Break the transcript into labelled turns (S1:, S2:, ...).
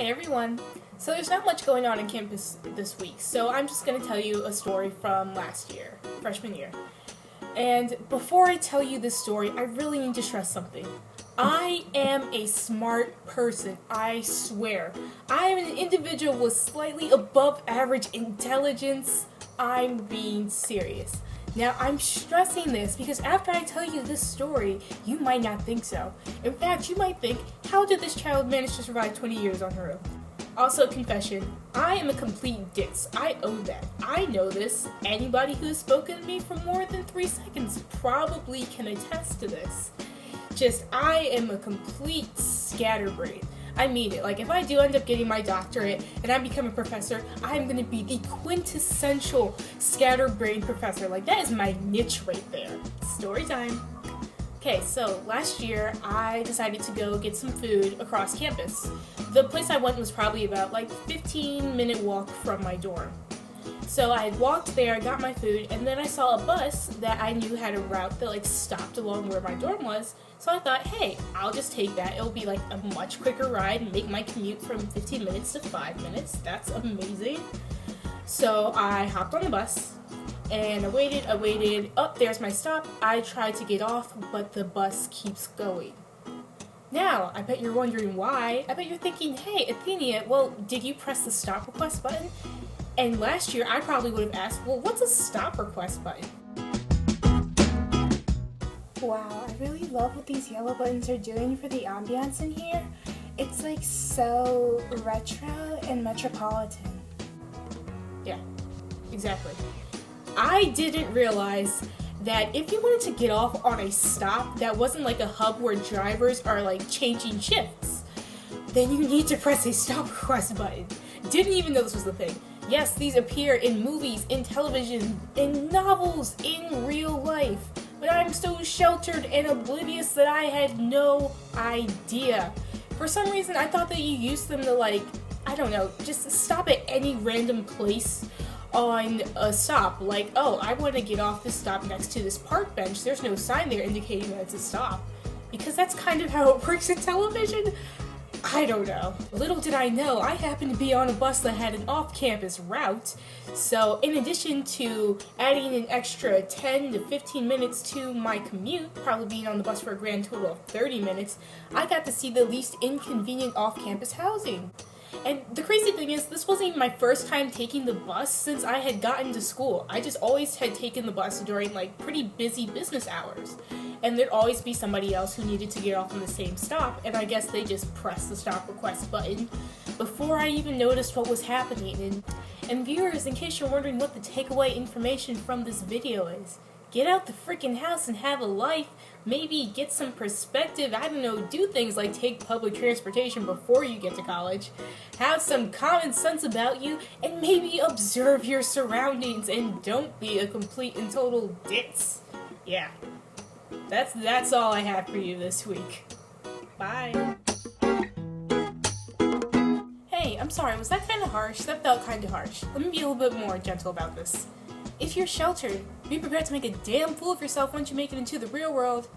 S1: Hey everyone! So there's not much going on campus this week, so I'm just going to tell you a story from last year, freshman year. And before I tell you this story, I really need to stress something. I am a smart person, I swear. I am an individual with slightly above average intelligence. I'm being serious. Now, I'm stressing this because after I tell you this story, you might not think so. In fact, you might think, how did this child manage to survive 20 years on her own? Also, confession, I am a complete ditz. I own that. I know this. Anybody who has spoken to me for more than 3 seconds probably can attest to this. I am a complete scatterbrain. I mean it. Like, if I do end up getting my doctorate and I become a professor, I'm going to be the quintessential scatterbrain professor. Like, that is my niche right there. Story time. Okay, so last year I decided to go get some food across campus. The place I went was probably about 15-minute walk from my dorm. So I had walked there, got my food, and then I saw a bus that I knew had a route that stopped along where my dorm was. So I thought, hey, I'll just take that. It'll be a much quicker ride and make my commute from 15 minutes to 5 minutes. That's amazing. So I hopped on the bus and I waited. Oh, there's my stop. I tried to get off, but the bus keeps going. Now, I bet you're wondering why. I bet you're thinking, hey, Athenia, well, did you press the stop request button? And last year, I probably would have asked, well, what's a stop request button? Wow, I really love what these yellow buttons are doing for the ambiance in here. It's so retro and metropolitan. Yeah, exactly. I didn't realize that if you wanted to get off on a stop that wasn't a hub where drivers are changing shifts, then you need to press a stop request button. Didn't even know this was the thing. Yes, these appear in movies, in television, in novels, in real life. But I'm so sheltered and oblivious that I had no idea. For some reason, I thought that you used them to I don't know, just stop at any random place on a stop. Oh, I want to get off this stop next to this park bench. There's no sign there indicating that it's a stop. Because that's kind of how it works in television. I don't know. Little did I know, I happened to be on a bus that had an off-campus route. So in addition to adding an extra 10 to 15 minutes to my commute, probably being on the bus for a grand total of 30 minutes, I got to see the least inconvenient off-campus housing. And the crazy thing is, this wasn't even my first time taking the bus since I had gotten to school. I just always had taken the bus during pretty busy business hours. And there'd always be somebody else who needed to get off on the same stop, and I guess they just pressed the stop request button before I even noticed what was happening. And viewers, in case you're wondering what the takeaway information from this video is, get out the freaking house and have a life. Maybe get some perspective. I don't know, do things like take public transportation before you get to college. Have some common sense about you, and maybe observe your surroundings and don't be a complete and total ditz. Yeah. That's all I have for you this week. Bye. Hey, I'm sorry, was that kind of harsh? That felt kind of harsh. Let me be a little bit more gentle about this. If you're sheltered, be prepared to make a damn fool of yourself once you make it into the real world.